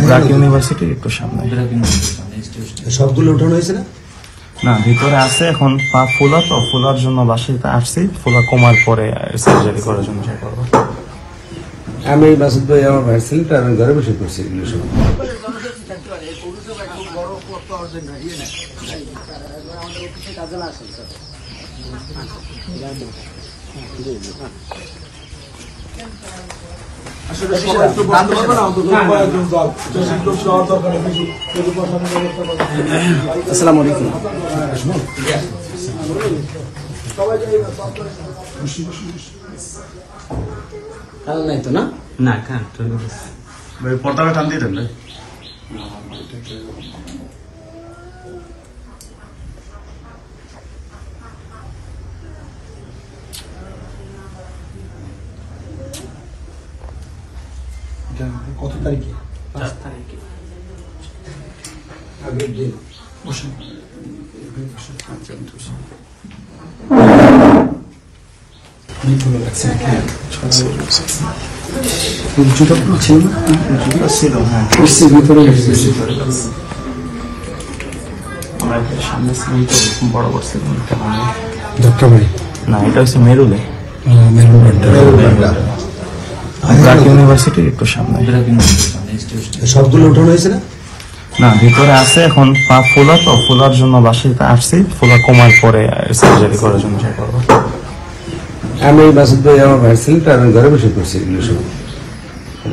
ব্র্যাক ইউনিভার্সিটির একটু সামনে। সবগুলো উঠানো হয়েছে না? না, ভিতরে আছে। এখন পা ফোলা, তো ফোলার জন্য বাসাতে আসছি। ফোলা কমার পরে সার্জারি করার জন্য করবো। আমি মাসুদ ভাই আমার ভাই ছিলেন, তার আমি ঘরে বসে করছি এগুলো সব। আসসালামু আলাইকুম। কাল নাই তো না? না, খান পতাকা টান দিয়ে দেন। কত তারিখে? 5 তারিখে। আগের দিন বসুন। না, এটা হচ্ছে মেরুলে। ব্র্যাক ইউনিভার্সিটির একটু সামনে। সবগুলো উঠানো হয়েছে না? না, ভিতরে আছে। এখন পা ফোলা, তো ফোলার জন্য বাসাতে আসছি। ফোলা কমার পরে সার্জারি করার জন্য করবো। আমি মাসুদ ভাই আমার ভাই ছিলেন, তার আমি ঘরে বসে করছি এগুলো সব।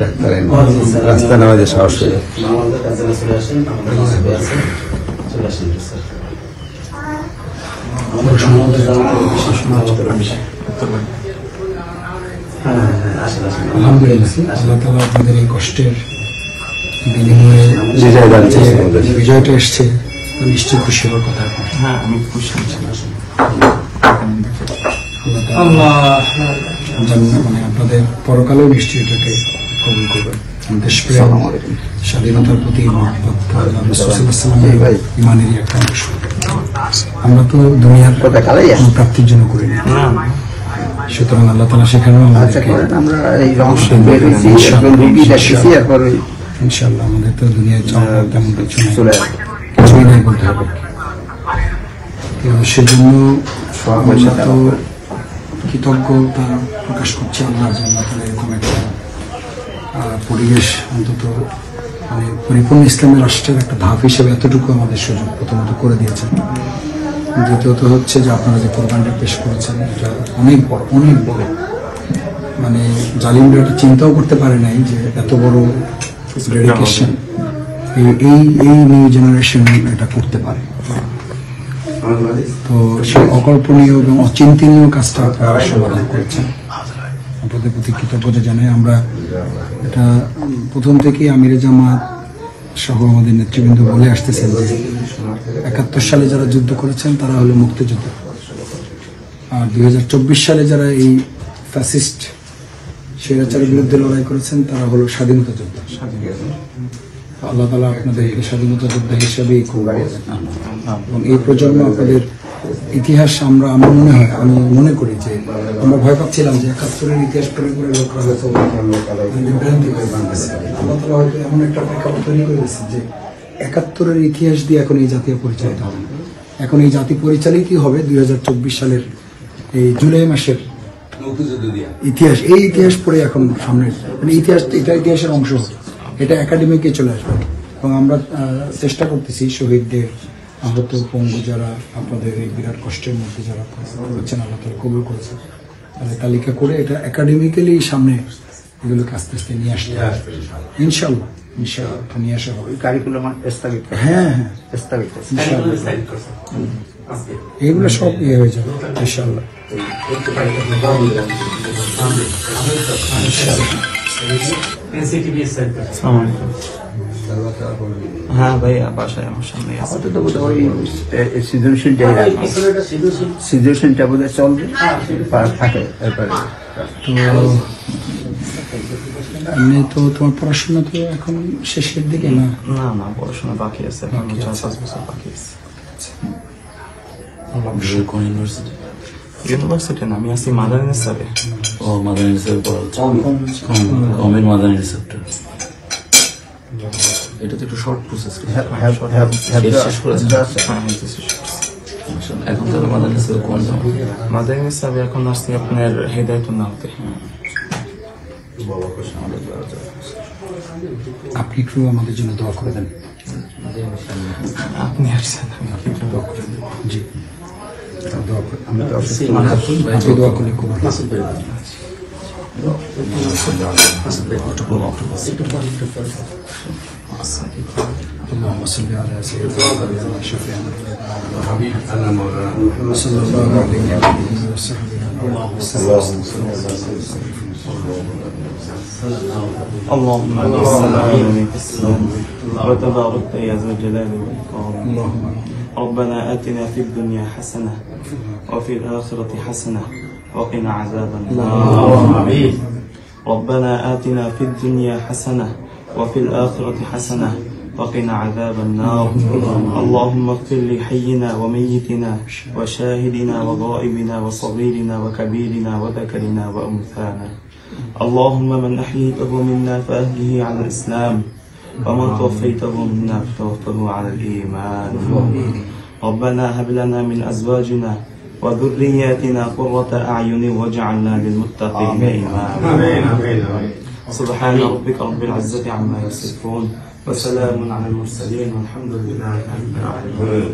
ডাক্তার রাস্তা নামাজে সাহস হয়ে আপনাদের এই কষ্টের বিনিময়ে বিজয়টা এসছে, নিশ্চয়ই খুশি হওয়ার কথা। হ্যাঁ, আমি খুশি। মানে আপনাদের পরকালেও নিশ্চয়ই এটাকে কবুল করবেন। দেশপ্রেম, স্বাধীনতার প্রতি ইমানেরই একটা অংশ। আমরা তো দুনিয়ার প্রাপ্তির জন্য করি না, সুতরাং আল্লাহ তাআলা সেখানেও ইনশাআল্লাহ আমাদের তো দুনিয়ার চাওয়া তেমন কিছুই নাই বলতে হবে। সেজন্য আমরা তো কৃতজ্ঞতা প্রকাশ করছি আল্লাহ তাআলা এরকম একটা পরিবেশ, অন্তত মানে পরিপূর্ণ ইসলামী রাষ্ট্রের একটা ধাপ হিসেবে এতটুকু আমাদের সুযোগ প্রথমত করে দিয়েছেন। দ্বিতীয়ত হচ্ছে যে আপনারা যে প্রোগ্রামটা পেশ করেছেন, এটা অনেক বড়, অনেক বড়। মানে জালিমরা এটা চিন্তাও করতে পারে নাই যে এত বড় ডেডিকেশন এই নিউ জেনারেশন এটা করতে পারে। তো সে অকল্পনীয় এবং অচিন্তনীয় কাজটা আপনারা সমাধান করেছেন, আপনাদের প্রতি কৃতজ্ঞতা জানাই। আমরা এটা প্রথম থেকেই আমিরে জামাত সহ আমাদের নেতৃবৃন্দ বলে আসতেছেন যে 71 সালে যারা যুদ্ধ করেছেন তারা হলো মুক্তিযোদ্ধা, আর 2024 সালে যারা এই ফ্যাসিস্ট স্বৈরাচারের বিরুদ্ধে লড়াই করেছেন তারা হলো স্বাধীনতা যোদ্ধা। আল্লাহ তাআলা আপনাদেরকে স্বাধীনতা যোদ্ধা হিসেবেই এবং এই প্রজন্ম আপনাদের ইতিহাস আমার মনে হয়, আমি মনে করি যে আমরা ভয় পাচ্ছিলাম যে 71-এর ইতিহাস পড়ে পড়ে লোকরা হয়তো বিভ্রান্তি করে বাংলাদেশে। আল্লাহ তাআলা হয়তো এমন একটা প্রেক্ষাপট তৈরি করে দিয়েছেন যে 71-এর ইতিহাস দিয়ে এখন এই জাতীয় পরিচালিত হবে। এখন এই জাতি পরিচালিতই হবে 2024 সালের এই জুলাই মাসের ইতিহাস। এই ইতিহাস পড়ে এখন সামনে মানে ইতিহাস, এটা ইতিহাসের অংশ, এটা একাডেমিকে চলে আসবে। এবং আমরা চেষ্টা করতেছি শহীদদের, আহত পঙ্গু যারা আপনাদের এই বিরাট কষ্টের মধ্যে যারা করেছেন, আল্লাহ তাআলা কবুল করেছেন, তাদের তালিকা করে এটা একাডেমিক্যালি সামনে এগুলোকে আস্তে আস্তে নিয়ে আসতে হবে ইনশাআল্লাহ। ইনশাআল্লাহ নিয়ে আসা হবে। কারিকুলাম স্থগিত, হ্যাঁ স্থগিত এগুলো সব ইয়ে হয়ে যাবে ইনশাআল্লাহ। হ্যাঁ ভাইয়া, বাসায় আমার সামনে সিচুয়েশনটা বোধহয় চলবে থাকে। এমনি তো তোমার পড়াশোনা তো এখন শেষের দিকে না? না না, পড়াশোনা বাকি আছে, 4-5 বছর বাকি আছে। কোন ইউনিভার্সিটি? ইউনিভার্সিটি না, আমি আছি মাদানী নিসাবে। ও মাদানী নিসাবে পড়া হচ্ছে। কমের মাদানী নিসাবটা এটা তো একটু শর্ট প্রসেস। শেষ করেছেন? এখন তাহলে মাদারনিসা কোন যাবেন? মাদারনিসা আমি এখন আসছি আপনার হেদায়েতুন্নাহ হতে। আপনি একটু আমাদের জন্য দোয়া করে দেন। আপনি আসছেন, আমি কি দোয়া করে দেব? জি, দোয়া করে আমি তো আপনি দোয়া করলে খুব ভালো। اللهم صل على سيدنا محمد شفيعنا أنا مولانا صلى الله عليه وآله وصحبه اللهم انت السلام ومنك السلام وتباركت يا ذا الجلال والاكرام. اللهم ربنا آتنا في الدنيا حسنة وفي الآخرة حسنة وقنا عذاب النار. ربنا آتنا في الدنيا حسنة وفي الآخرة حسنة وقنا عذاب النار. اللهم اغفر لحينا وميتنا وشاهدنا وغائبنا وصغيرنا وكبيرنا وذكرنا وأنثانا. اللهم من أحييته منا فأهله على الإسلام ومن توفيته منا فتوفه على الإيمان. ربنا هب لنا من أزواجنا وذرياتنا قرة أعين واجعلنا للمتقين إماما. سبحان ربك رب العزة عما يصفون وسلام على المرسلين والحمد لله رب العالمين.